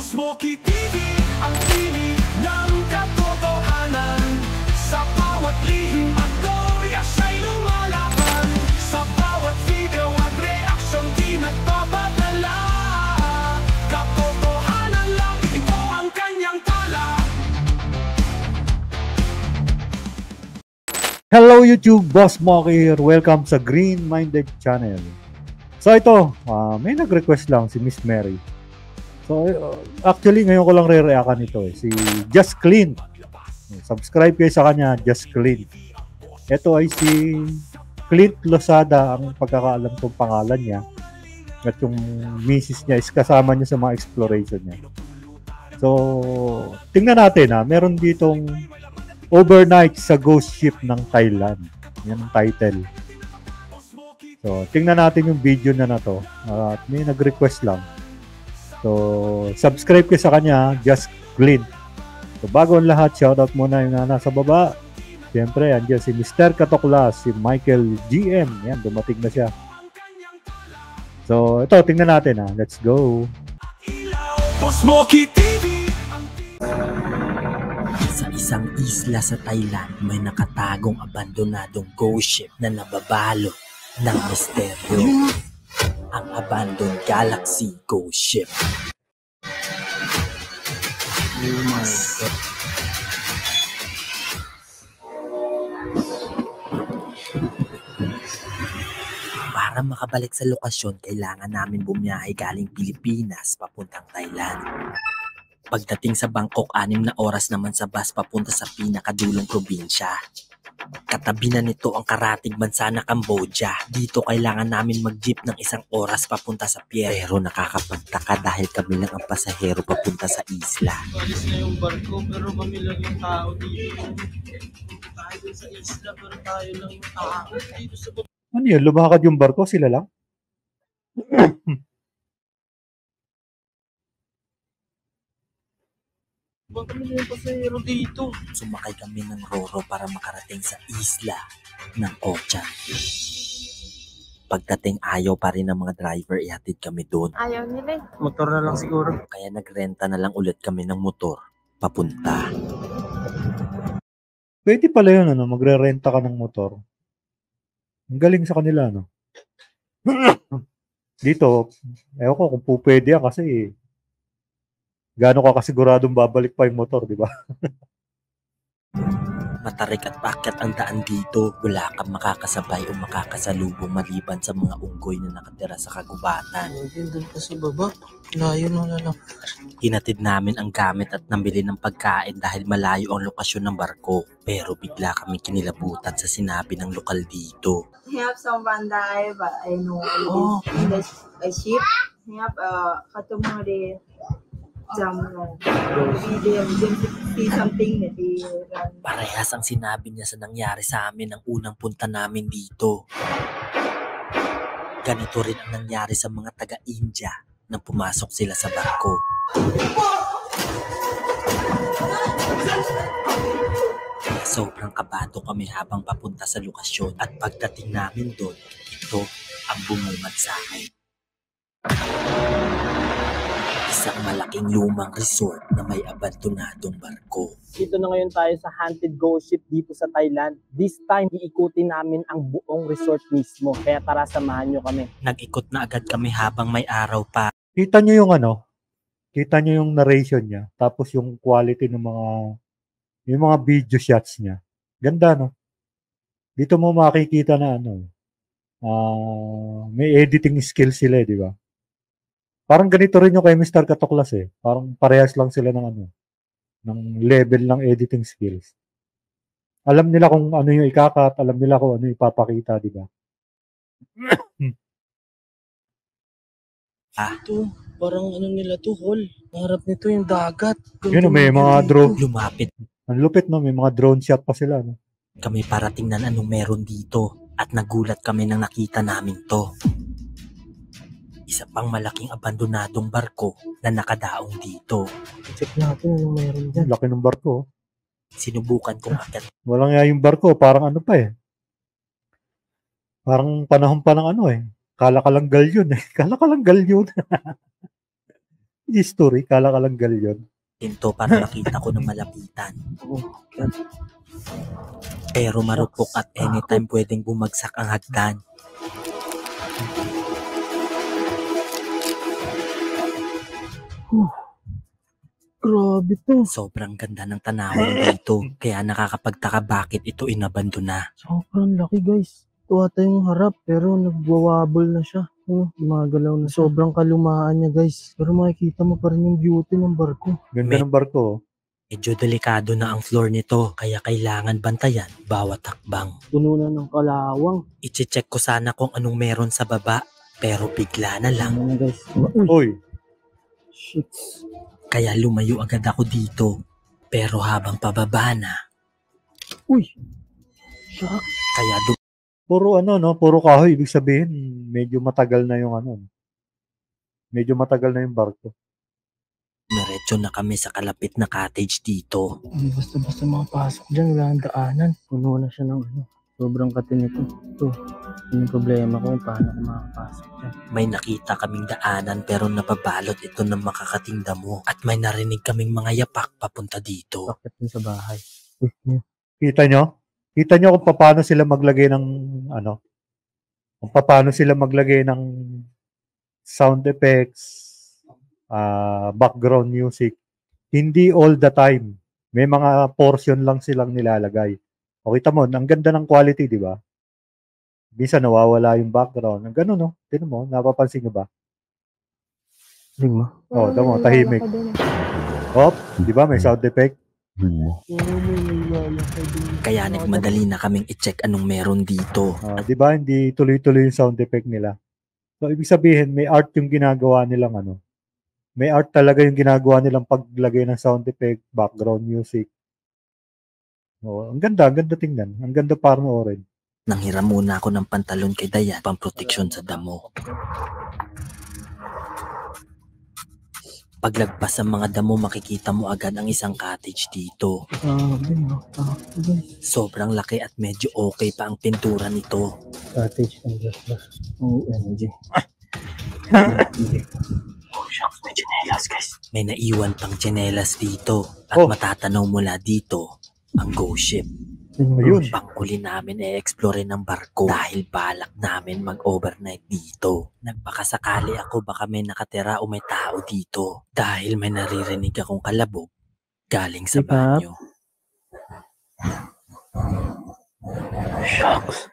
Smoky TV, ang tinig ng katotohanan. Sa bawat lihim at gorya siya'y lumalaban. Sa bawat video at reaksyon di nagpapadala. Katotohanan lang, ito ang kanyang tala. Hello YouTube, Boss Moki here. Welcome sa Green Minded Channel. So ito, may nag-request lang si Miss Mary. So actually ngayon ko lang re-reactan ito si Just Clean. Subscribe kayo sa kanya, Just Clean. Ito ay si Clint Losada ang pagkakaalam kong pangalan niya. At yung misis niya is kasama niya sa mga exploration niya. So tingnan natin meron ditong Overnight sa Ghost Ship ng Thailand. Yan ang title. So, tingnan natin yung video na to. At may nag-request lang. So, subscribe kayo sa kanya, Just Clean. So, bago ang lahat, shoutout muna yung nasa baba. Siyempre, andyan si Mr. Katoklas, si Michael GM. Yan, dumating na siya. So, ito, tingnan natin Let's go. Smoky TV. Sa isang isla sa Thailand, may nakatagong abandonadong ghost ship na nababalot ng misteryo. Ang Abandoned Galaxy Ghost Ship. Oh my God. Para makabalik sa lokasyon, kailangan namin bumiyahe galing Pilipinas papuntang Thailand. Pagdating sa Bangkok, 6 na oras naman sa bus papunta sa pinakadulong probinsya. Katabi na nito ang karatig bansa na Cambodia. Dito kailangan namin mag-jeep ng 1 oras papunta sa pier. Pero nakakapagtaka dahil kami lang ang pasahero papunta sa isla. Alis na yung barko pero kami lang yung tao dito. Tayo dun sa isla pero tayo lang yung tao dito sa baba. Ano yun? Lumakad yung barko? Sila lang? Bang kami lang yung pasahero dito. Sumakay kami ng Roro para makarating sa isla ng Ochan. Pagdating ayaw pa rin ng mga driver, ihatid kami doon. Ayaw nila Motor na lang siguro. Kaya nagrenta na lang ulit kami ng motor papunta. Pwede pala yun, magre-renta ka ng motor. Ang galing sa kanila, Dito, ewan ko kung pwede yan kasi gaano ka kasiguradong babalik pa yung motor, di ba? Matarik at paakyat ang daan dito. Wala kang makakasabay o makakasalubong maliban sa mga unggoy na nakatira sa kagubatan. Doon pa sa baba. Layo na lang. Hinatid namin ang gamit at nabili ng pagkain dahil malayo ang lokasyon ng barko. Pero bigla kami kinilabutan sa sinabi ng lokal dito. Have someone die, but I know in the ship. Have katumari jam see something that they run. Parehas ang sinabi niya sa nangyari sa amin ng unang punta namin dito. Ganito rin ang nangyari sa mga taga-India na pumasok sila sa barko. Sobrang kabado kami habang papunta sa lokasyon at pagdating namin doon, ito ang bumungad sa akin. Isang malaking lumang resort na may abandonadong barko. Dito na ngayon tayo sa Haunted Ghost Ship dito sa Thailand. This time, iikutin namin ang buong resort mismo. Kaya tara, samahan nyo kami. Nag-ikot na agad kami habang may araw pa. Kita nyo yung kita nyo yung narration niya, tapos yung quality ng mga video shots niya. Ganda, Dito mo makikita na may editing skills sila, di ba? Parang ganito rin yung kay Mr. Katoklas Parang parehas lang sila ng level ng editing skills. Alam nila kung ano yung ikakat, alam nila kung ano yung ipapakita, di ba? Ito, parang nila to, hall. Harap nito yung dagat. Yun, may mga drone. Lumapit Ang lupit, may mga drone shot pa sila, kami para tingnan anong meron dito at nagulat kami nang nakita namin to. Isa pang malaking abandonadong barko na nakadaong dito. Check natin yung meron dyan. Laki ng barko. Sinubukan kong akyat. Walang nga yung barko, parang Parang panahon pa ng Kala ka lang galyon Kala ka lang galyon. History, kala ka lang galyon. Pinto para makita ko ng malapitan. Oh, God. Pero marupok at anytime pwedeng bumagsak ang hagdan. Grabe to. Sobrang ganda ng tanawin dito, kaya nakakapagtaka bakit ito inabandona. Sobrang laki, guys. Ito ata yung harap, pero nagwawabol na siya. Gumagalaw na. Sobrang kalumaan niya, guys. Pero makikita mo pa rin yung beauty ng barko. Ganda ng barko. Oh. Medyo delikado na ang floor nito, kaya kailangan bantayan bawat hakbang. Puno na ng kalawang. Iche-check ko sana kung anong meron sa baba, pero bigla na lang. Ano na, guys? Uy, Shit. Kaya lumayo agad ako dito. Pero habang pababa na, Uy! Shock. kaya puro ano, no? Puro kahoy. Ibig sabihin, medyo matagal na yung ano. Medyo matagal na yung barko. dumiretso na kami sa kalapit na cottage dito. Hindi basta-basta makapasok dyan. Wala ang daanan. Puno na siya ng ano. Sobrang katin ito. Ito. Yung problema ko kung paano ako makapasok dyan. May nakita kaming daanan pero nababalot ito ng makakating damo. At may narinig kaming mga yapak papunta dito. Bakit dun sa bahay? Uy, yun. Kita nyo? Kita nyo kung paano sila maglagay ng ano? Kung paano sila maglagay ng sound effects, background music. Hindi all the time. May mga portion lang silang nilalagay. O kita mo, ang ganda ng quality, di ba? Bisa nawawala yung background. Ang gano'n, no? Tignan mo, napapansin nyo ba? Ling mo? Oh, tama, tahimik. Oh, di ba? May sound effect. Kaya nagmadali na kaming i-check anong meron dito. Di ba? Hindi tuloy-tuloy yung sound effect nila. So, ibig sabihin, may art yung ginagawa nilang ano. May art talaga yung ginagawa nilang paglagay ng sound effect, background music. Oh, ang ganda tingnan. Ang ganda panoorin. Nanghiram muna ako ng pantalon kay Dayan, pamproteksyon sa damo. Paglagpas sa mga damo, makikita mo agad ang isang cottage dito. Sobrang laki at medyo okay pa ang pintura nito. Cottage and glass. OMG. May chinelas, guys. May naiwan pang tsinelas dito at matatanaw mula dito ang ghost ship. Ayun. Panghuli namin e-explore ng barko dahil balak namin mag-overnight dito. Nagpakasakali ako baka may nakatira o may tao dito dahil may naririnig akong kalabog galing sa banyo. Shucks.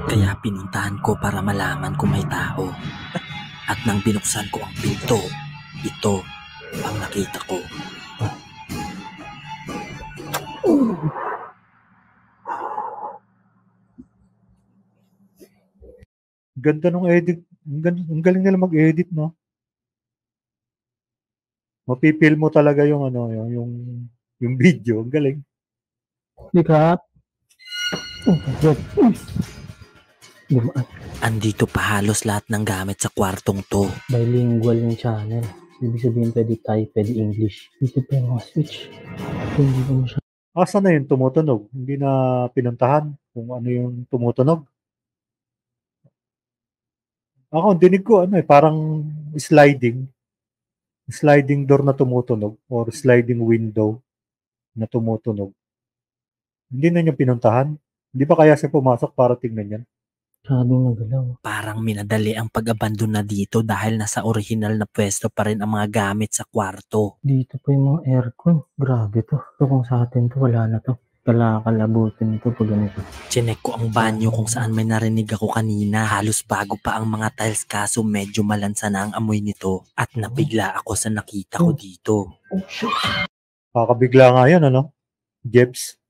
Kaya pinuntahan ko para malaman kung may tao. At nang binuksan ko ang pinto, ito ang nakita ko. Ganda nung edit. Ang galing nila mag-edit, no? Mapipil mo talaga yung ano, yung video. Ang galing. Likat. Oh my God. Dumaan. Andito pa halos lahat ng gamit sa kwartong to. Bilingual yung channel. Ibig sabihin pwede Thai, pwede English. Dito pa yung mga switch. Hindi ko siya. Asa na yung tumutunog? Hindi na pinuntahan kung ano yung tumutunog. Ako, dinig ko, parang sliding door na tumutunog or sliding window na tumutunog. Hindi na niya pinuntahan. Hindi ba kaya siya pumasok para tingnan yan? Masyadong nagalaw. Parang minadali ang pag-abandon na dito dahil nasa original na pwesto pa rin ang mga gamit sa kwarto. Dito pa yung mga aircon. Grabe to. So kung sa atin to, wala na to. Kalabutin ito pag ganito. Chinek ko ang banyo kung saan may narinig ako kanina. Halos bago pa ang mga tiles kaso medyo malansa na ang amoy nito. At nabigla ako sa nakita ko dito. Oh shit. Kakabigla nga yan, ano? Jeps.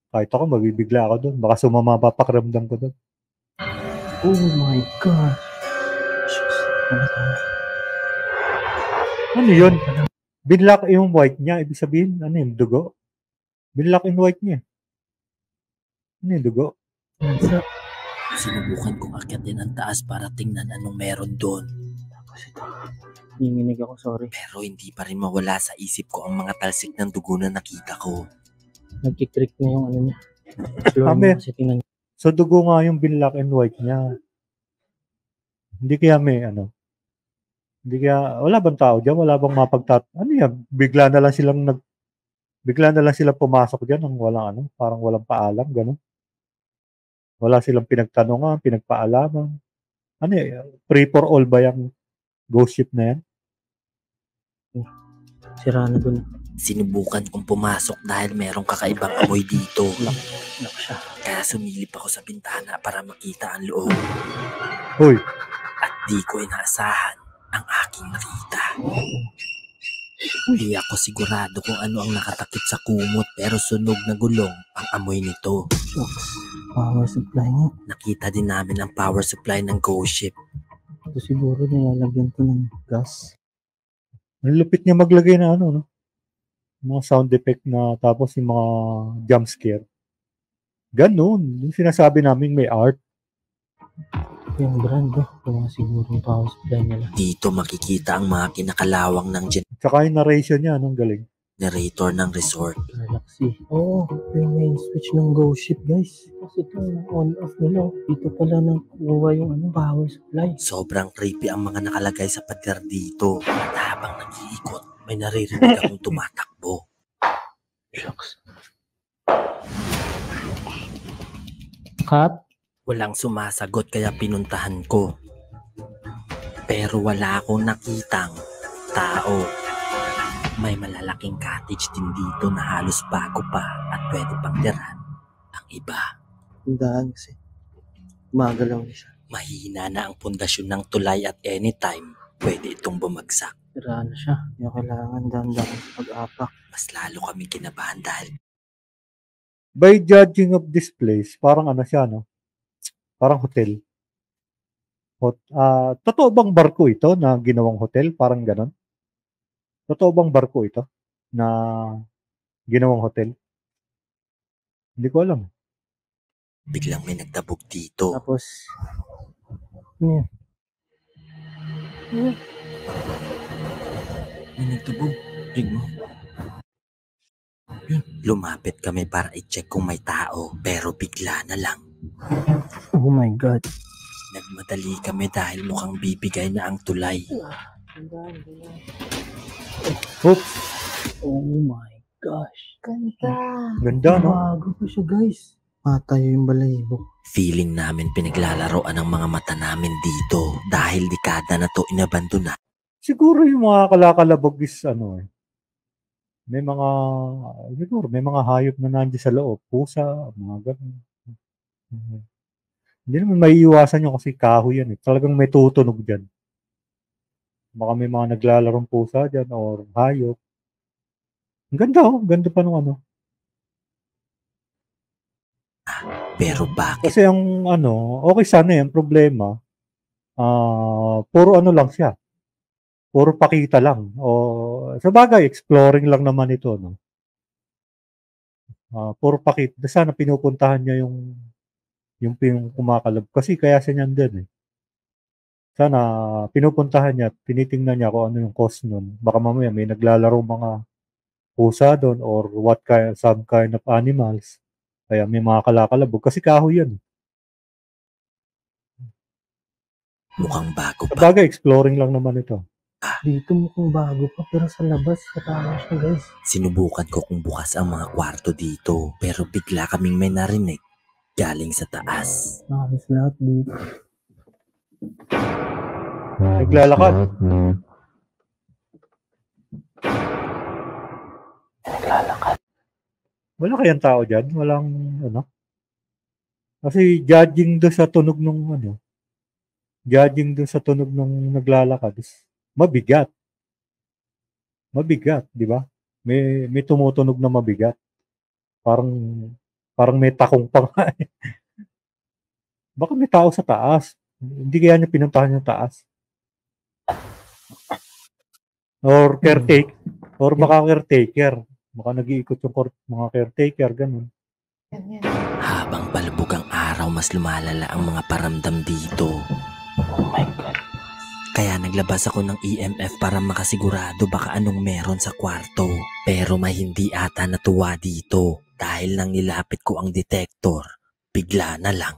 Kahit ako, mabibigla ako doon. Baka sumama pa pakiramdam ko doon. Oh my God. Ano yun? Binlock yung white niya. Ibig sabihin, ano yung dugo? Binlock yung white niya. Ano yung dugo? Sinubukan kong akyatin ang taas para tingnan anong meron doon. Hinginig ako, sorry. Pero hindi pa rin mawala sa isip ko ang mga talsik ng dugo na nakita ko. Nagkikrik na yung ano niya. Floor Kami. niya kasi tingnan. So dugo nga yung black and white niya. Hindi kaya may ano. Hindi kaya, wala bang tao dyan? Wala bang ano yan? Bigla na lang silang pumasok dyan ng walang ano, parang walang paalam, gano'n. Wala silang pinagtanungan, pinagpaalaman. Ano yan? Free for all ba yung ghost ship na yan? Sira na dun. Sinubukan kong pumasok dahil merong kakaibang amoy dito. Lock siya. Kaya sumilip ako sa bintana para makita ang loob. Hoy, At di ko inaasahan ang aking nakita. Di ako sigurado kung ano ang nakatakip sa kumot pero sunog na gulong ang amoy nito. Power supply nga. Nakita din namin ang power supply ng ghost ship. Ito siguro nilalagyan to ng gas. ang lupit niya maglagay na ano, no? Mga sound effect na tapos yung mga jump scare. Ganun. Yung sinasabi namin may art. Yung brand, ito nga siguro yung power supply nila. Dito makikita ang mga kinakalawang ng Tsaka yung narration niya, anong galing. generator ng resort. Galaxy. Oo, ito yung main switch ng ghost ship, guys. Kasi ito, on-off nila. Dito pala nakuha yung power supply. Sobrang creepy ang mga nakalagay sa pader dito. At habang nag-iikot, may naririnig akong tumatakbo. Shucks. Cut. Walang sumasagot kaya pinuntahan ko. Pero wala akong nakitang tao. May malalaking cottage din dito na halos bago pa at pwede pang tirahan ang iba. Tandaan kasi. Gumagalaw na siya. Mahina na ang pundasyon ng tulay at anytime pwede itong bumagsak. Sira na siya. Kaya kailangan dahan-dahan sa pag-apak. Mas lalo kami kinabahan dahil By judging of this place, parang ano siya, no? Parang hotel. Totoo bang barko ito na ginawang hotel? Parang ganon. Totoo bang barko ito na ginawang hotel? Hindi ko alam. biglang may nagtabog dito. Tapos, yun. May nagtabog. Ring mo. Yun. Lumapit kami para i-check kung may tao pero bigla na lang. Oh my God. Nagmadali kami dahil mukhang bibigay na ang tulay. Oops. Oh my gosh. Ganda. Ganda, no? Bago pa siya, guys. Matayo yung balahibo. Feeling namin pinaglalaroan ang mga mata namin dito dahil dekada na to inabandona. Siguro yung mga kalakalabog is ano eh. May mga, siguro may mga hayop na nandiyan sa loob. Pusa, mga ganun. Hindi naman maiiwasan yun kasi kahoy yan eh. Talagang may tutunog dyan. Baka may mga naglalarong pusa dyan or hayop. Ang ganda oh. Ganda pa nung ano. Pero bakit? Kasi ang ano, okay sana yung problema. Puro ano lang siya. Puro pakita lang. O sa bagay, exploring lang naman ito, no. Puro pakita. Sana pinupuntahan niya yung kumakalab. Kasi kaya siya niyan din eh. Sana pinupuntahan niya, tinitingnan niya kung ano yung cost nun. Baka mamaya may naglalaro mga pusa doon or some kind of animals. Kaya may mga kalakalabog. Kasi kahoy yan. Mukhang bago Sa pa. bagay, exploring lang naman ito. Dito mukhang bago pa, pero sa labas, katama siya, guys. Sinubukan ko kung bukas ang mga kwarto dito pero bigla kaming may narinig galing sa taas. Nakakis lahat dito. Naglalakad. Wala kayang tao dyan? Walang ano? Kasi judging doon sa tunog nung ano, judging doon sa tunog nung naglalakad, mabigat. Mabigat, di ba? May tumutunog na mabigat. Parang may takong pa nga eh. Baka may tao sa taas. Hindi kaya niya pinuntahan yung taas. Or caretaker. Or baka caretaker. Baka nag-iikot yung mga caretaker, ganun. Habang palubog ang araw, mas lumalala ang mga paramdam dito. Oh my God. Kaya naglabas ako ng EMF para makasigurado baka anong meron sa kwarto. Pero may hindi ata natuwa dito dahil nang nilapit ko ang detector, bigla na lang.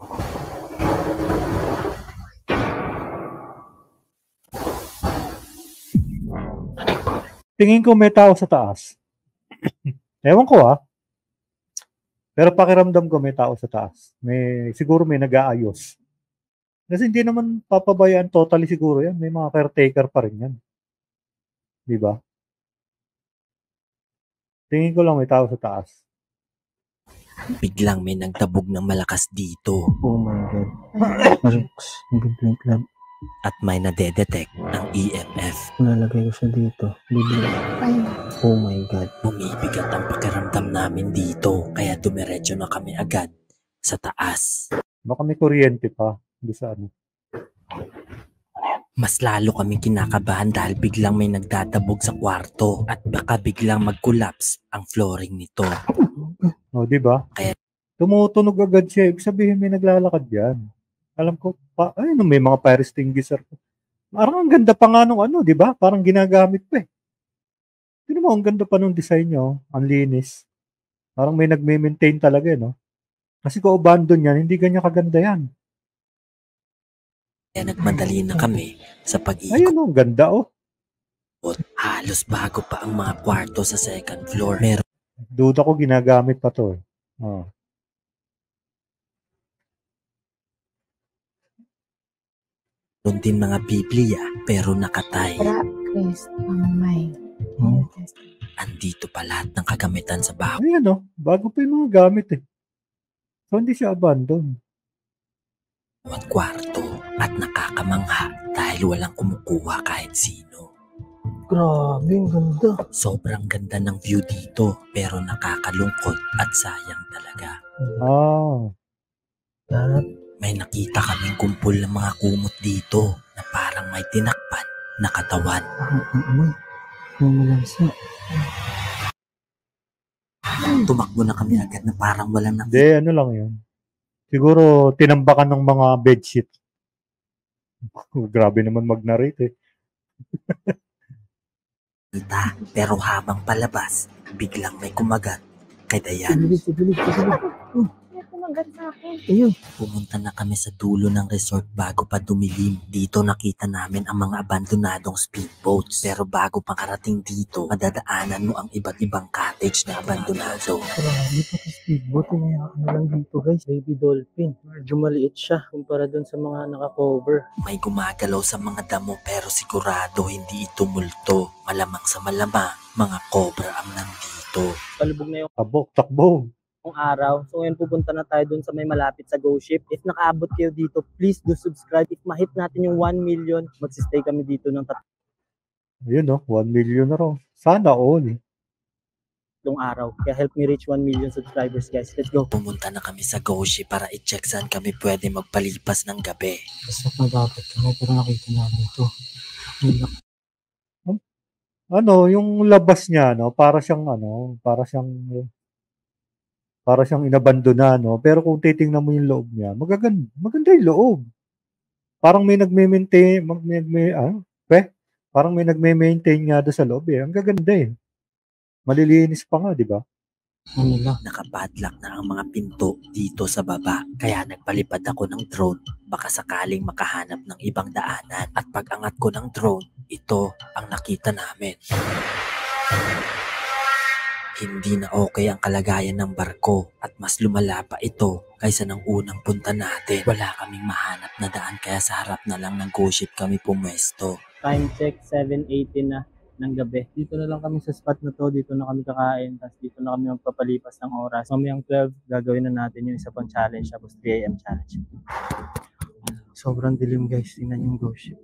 Tingin ko may tao sa taas. Ewan ko Pero pakiramdam ko may tao sa taas. Siguro may nag-aayos. Kasi hindi naman papabayaan totally siguro yan. May mga caretaker pa rin yan. Di ba? Tingin ko lang may tao sa taas. Biglang may nagtabog ng malakas dito Oh my God. Marks, bibling club. at may nadedetect ng EMF. Lalagay ko siya dito. Bibling. Oh my God. Bumibigat ang pakiramdam namin dito kaya dumiretso na kami agad sa taas. Baka may kuryente pa. Hindi sa ano. Mas lalo kami kinakabahan dahil biglang may nagdadabog sa kwarto at baka biglang mag-collapse ang flooring nito. O, di ba? Kaya- Tumutunog agad siya. Ibig sabihin may naglalakad yan. Alam ko, may mga fire extinguisher. Parang ang ganda pa nga nung di ba? Parang ginagamit pa eh. Tignan mo, ang ganda pa nung design niya. Ang linis. Parang may nagme-maintain talaga no? Kasi kung abandon yan, hindi ganyan kaganda yan. Kaya nagmadali na kami sa pag-iikot. Ayun ang ganda Halos bago pa ang mga kwarto sa second floor. Meron Duda ko ginagamit pa to. Oh. din mga Biblia pero nakatay. Christ ang may. Andito pa lahat ng kagamitan sa bahay. Ayan bago pa yung mga gamit eh. So hindi siya abandon. At kwarto at nakakamangha dahil walang kumukuha kahit sino. Grabe, ang ganda. Sobrang ganda ng view dito pero nakakalungkot at sayang talaga. Lahat. May nakita kaming kumpol ng mga kumot dito na parang may tinakpan na katawan. Mamalasa. Tumakbo na kami agad na parang walang nakita. Hindi, ano lang yun. Siguro tinambakan ng mga bedsheet. Grabe naman mag-narrate eh. Pero habang palabas, biglang may kumagat kay Dayan. Sibilig. May kumagat sa akin. Ayun. Pumunta na kami sa dulo ng resort bago pa dumilim. Dito nakita namin ang mga abandonadong speedboats. Pero bago makarating dito, madadaanan mo ang iba't ibang cottage na abandonado. Grabe pa sa speedboat. Ano lang dito guys. Baby dolphin. Medyo maliit siya kumpara dun sa mga naka-cover. May gumagalaw sa mga damo pero sigurado hindi ito multo. Malamang sa malamang, mga cobra ang nandito. Palubog na Takbo. yung araw. So ngayon pupunta na tayo dun sa may malapit sa Go Ship. If nakaabot kayo dito, please do subscribe. If ma-hit natin yung 1 million, magsistay kami dito ng Ayun 1 million na raw. Sana all. tatlong araw. Kaya help me reach 1 million subscribers guys. Let's go. Pumunta na kami sa Goshi para i-check saan kami pwede magpalipas ng gabi. Basta nadapat kami pero nakita namin ito. Yung labas niya, para siyang inabandona, pero kung titingnan mo yung loob niya, maganda yung loob. Parang may nagme-maintain, parang may nagme-maintain nga doon sa loob eh. Ang gaganda eh. Malilinis pa nga, di ba? Nakapadlock na ang mga pinto dito sa baba. Kaya nagpalipad ako ng drone. Baka sakaling makahanap ng ibang daanan. At pag-angat ko ng drone, ito ang nakita namin. Hindi na okay ang kalagayan ng barko at mas lumala pa ito kaysa ng unang punta natin. Wala kaming mahanap na daan kaya sa harap na lang ng Go Ship kami pumwesto. Time check, 7:18 na ng gabi. Dito na lang kami sa spot na to. Dito na kami kakain. Tapos dito na kami magpapalipas ng oras. Mamayang 12, gagawin na natin yung isa pang challenge. Tapos 3 AM challenge. Sobrang dilim guys. Tingnan yung Go Ship.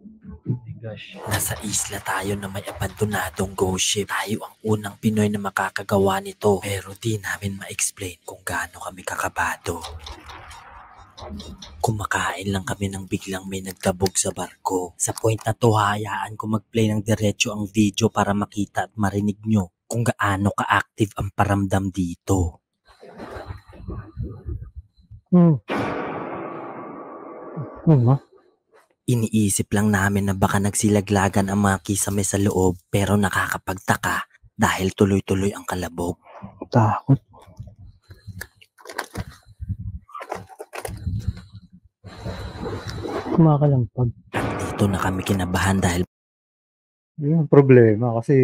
Oh my gosh. Nasa isla tayo na may abandonadong Go Ship. Tayo ang unang Pinoy na makakagawa nito. Pero di namin ma-explain kung gaano kami kakabado. Kumakain lang kami nang biglang may nagtabog sa barko. Sa point na to, hayaan ko mag-play ng diretso ang video para makita at marinig nyo kung gaano ka-active ang paramdam dito. Iniisip lang namin na baka nagsilaglagan ang mga kisame sa loob pero nakakapagtaka dahil tuloy-tuloy ang kalabog. Takot. Kumakalampag. Dito na kami kinabahan dahil Yun ang problema kasi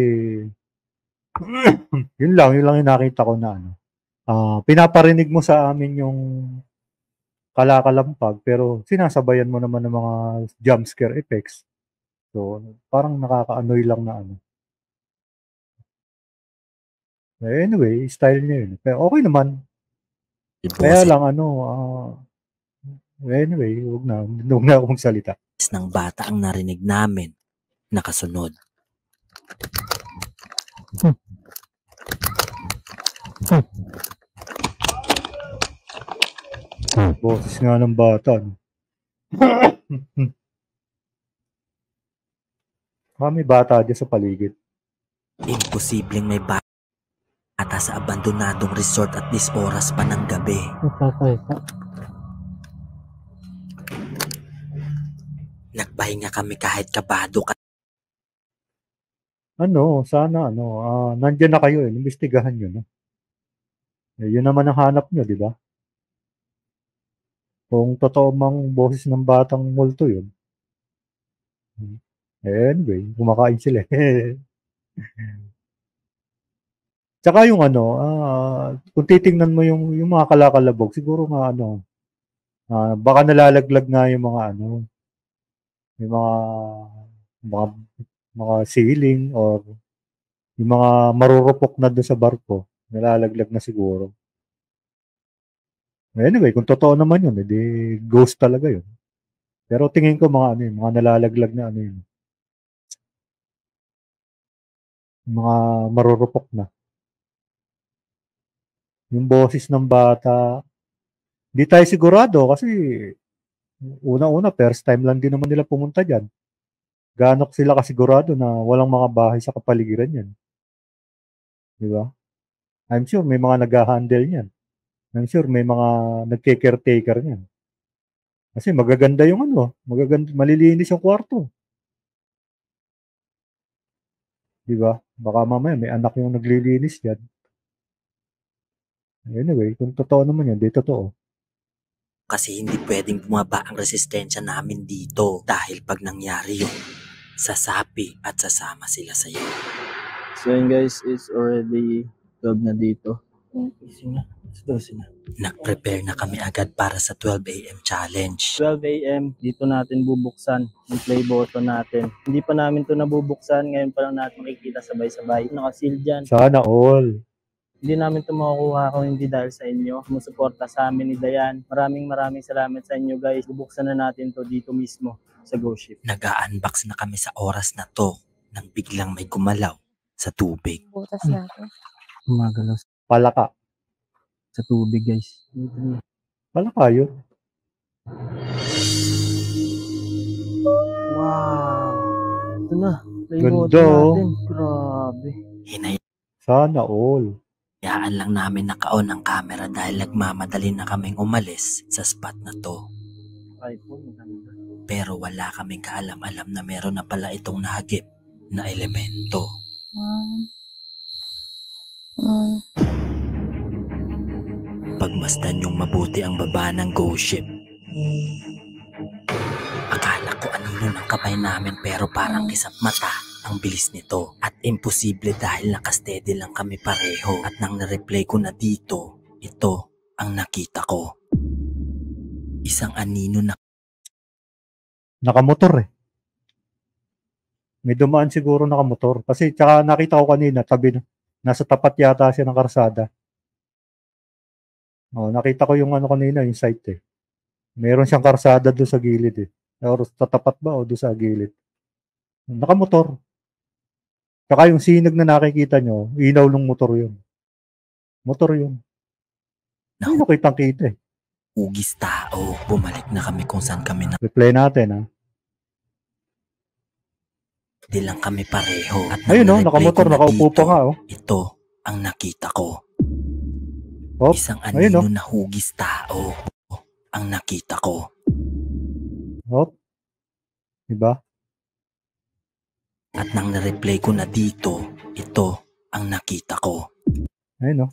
yun lang yung nakita ko na ano. Pinaparinig mo sa amin yung kalakalampag pero sinasabayan mo naman ng mga jump scare effects. So, parang nakaka-annoy lang na ano. Anyway, style niya yun. Pero okay naman. Kaya boses lang ano, anyway, huwag na akong salita. ng bata ang narinig namin. Nakasunod. Boses nga ng bata. No? May bata dyan sa paligid. Imposibleng may bata sa abandonadong resort at this oras pa ng gabi. Nagsasalita. Nagpahinga kami kahit kabado Sana nandiyan na kayo imbestigahan nyo, no? Yun naman ang hanap nyo, di ba? Kung totoo mang boses ng batang multo yun. Anyway, kumakain sila. Tsaka yung kung titingnan mo yung mga kalakalabog, siguro nga baka nalalaglag nga yung mga yung mga ceiling or yung mga marurupok na doon sa barko, nalalaglag na siguro. Anyway, kung totoo naman yun, edi ghost talaga yun. Pero tingin ko mga nalalaglag na yun. Mga marurupok na. Yung boses ng bata, di tayo sigurado kasi una-una, first time lang din naman nila pumunta dyan. Gaano sila kasigurado na walang mga bahay sa kapaligiran yan. Di ba? I'm sure may mga nag-handle niyan. I'm sure may mga nagke-caretaker niyan. Kasi magaganda yung malilinis yung kwarto. Di ba? Baka mamaya may anak yung naglilinis yan. Anyway, kung totoo naman yan, di totoo. kasi hindi pwedeng bumaba ang resistensya namin dito dahil pag nangyari yun, sasapi at sasama sila sa iyo. So yun guys, it's already 12 na dito. Easy na. It's 12 na. Nag-prepare na kami agad para sa 12 AM challenge. 12 AM, dito natin bubuksan yung play button natin. Hindi pa namin to nabubuksan, ngayon pa lang natin makikita sabay-sabay. Nakasil dyan. Sana all. Hindi namin ito makukuha kung hindi dahil sa inyo. Sumusuporta sa amin ni Dayan. Maraming salamat sa inyo guys. Bubuksan na natin to dito mismo sa GoShip. Nag-unbox na kami sa oras na to nang biglang may gumalaw sa tubig. Butas natin. Gumagalaw Palaka. sa tubig guys. Palaka yun. Wow! Ito na. Play Ganda, button oh. natin. Grabe. Sana all. Hinayaan lang namin naka-on ang camera dahil nagmamadali na kaming umalis sa spot na to. iPhone, maganda. Pero wala kaming kaalam-alam na meron na pala itong nahagip na elemento. Pagmasdan yung mabuti ang baba ng GoShip. Akala ko anino ng kamay namin pero parang kisap mata ang bilis nito. At imposible dahil nakasteady lang kami pareho. At nang na-replay ko na dito, ito ang nakita ko. Isang anino na Nakamotor eh. May dumaan siguro nakamotor. Kasi tsaka nakita ko kanina, nasa tapat yata siya ng karsada. Nakita ko yung kanina, yung site eh. Meron siyang karsada doon sa gilid eh. Or sa tapat ba o doon sa gilid. Nakamotor. Tsaka yung sinag na nakikita nyo, ilaw ng motor yun. Motor yun. Ay, nakitang-kita eh. hugis tao. Bumalik na kami kung saan kami na. Replay natin ha. Di lang kami pareho. At Ayun nang na-replay nakamotor, ko na nakaupo dito, pa nga ito ang nakita ko. Oh, Isang ayun anino na hugis tao ang nakita ko. Oh. Diba? At nang na-replay ko na dito, ito ang nakita ko. Ayun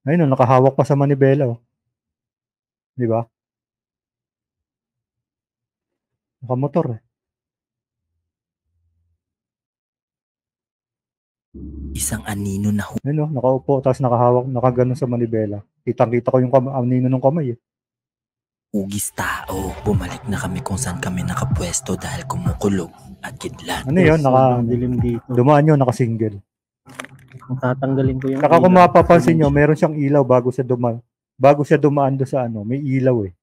Ayun nakahawak pa sa manibela oh. Diba? Nakamotor eh. Isang anino na Ayun, oh, nakaupo, tapos nakahawak, nakaganon sa manibela. Kitang-kita ko yung anino ng kamay eh. hugis tao. Bumalik na kami kung saan kami nakapwesto dahil kumukulog at kidlat. Ano yun? Sobrang dilim dito. Dumaan yun, naka-single. Kung tatanggalin ko yung Saka kung ilaw, mapapansin nyo, meron siyang ilaw bago siya dumaan doon sa ano, may ilaw eh.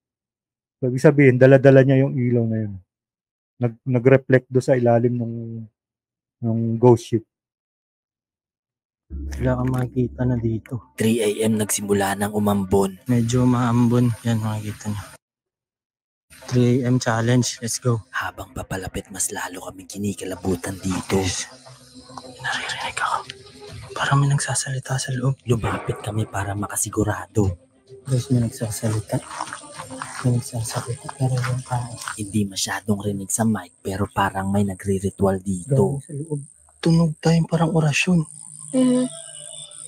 So, ibig sabihin, dala-dala niya yung ilaw na yun. Nag-reflect doon sa ilalim ng ghost ship. wala kang makikita na dito. 3 AM nagsimula ng umambon. Medyo maambon. Yan, makikita nyo. 3 AM challenge. Let's go. Habang papalapit, mas lalo kami kinikilabutan dito. Naririnig ako. Parang may nagsasalita sa loob. Lumapit kami para makasigurado. Guys, may nagsasalita. May nagsasalita pero yung tao. Hindi masyadong rinig sa mic pero parang may nagre-ritual dito. Sa loob. Tunog tayong parang orasyon.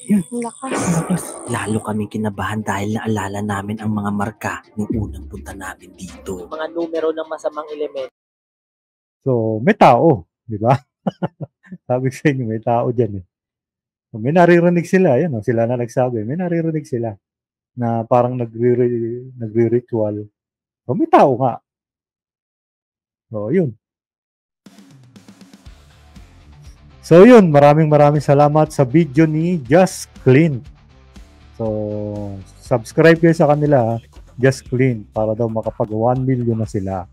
Yun. Lakas. Lalo kami kinabahan dahil naalala namin ang mga marka nung unang punta namin dito. Mga numero ng masamang elemento. So, may tao, di ba? Sabi ko sa inyo, may tao dyan eh. So, may naririnig sila, yan, sila na nagsabi, may naririnig sila na parang nagre-ritual. So, may tao nga. So, yun. So, yun, maraming salamat sa video ni Just Clean. So, subscribe kayo sa kanila, Just Clean, para daw makapag 1 million na sila.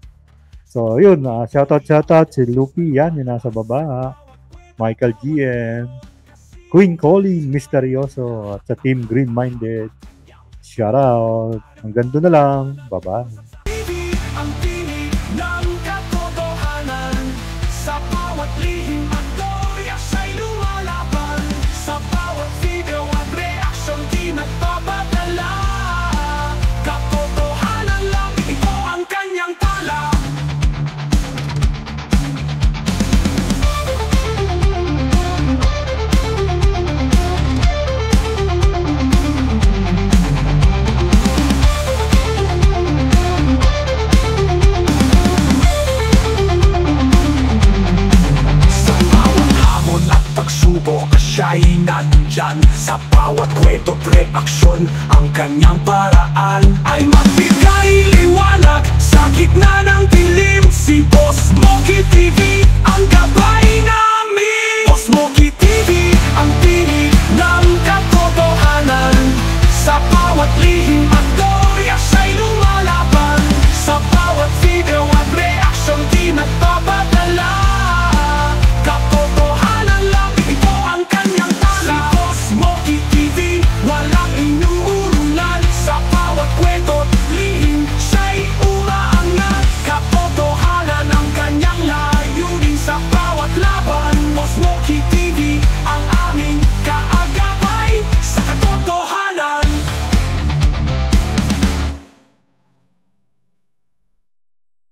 So, yun, shoutout si Lupi, yan, yung nasa baba. Michael GM, Queen Colleen Misterioso, at sa Team Green Minded. Shoutout. Hanggang doon na lang. Bye-bye. TV ang tinig ng katotohanan. Sa bawat lihim at storya siya'y lumalaban. Sa bawat video at reaksyon di nagpapadala. Katotohanan lang, ito ang kanyang tala. Pagsubok siya'y nandyan. Sa bawat kwento reaksyon, ang kanyang paraan ay magbigay liwanag sa gitna ng dilim. Si Boss Moki TV ang gabay namin. Boss Moki TV ang tinig ng katotohanan. Sa bawat lihim at storya siya'y lumalaban. Sa bawat video at reaksyon di nagpapadala.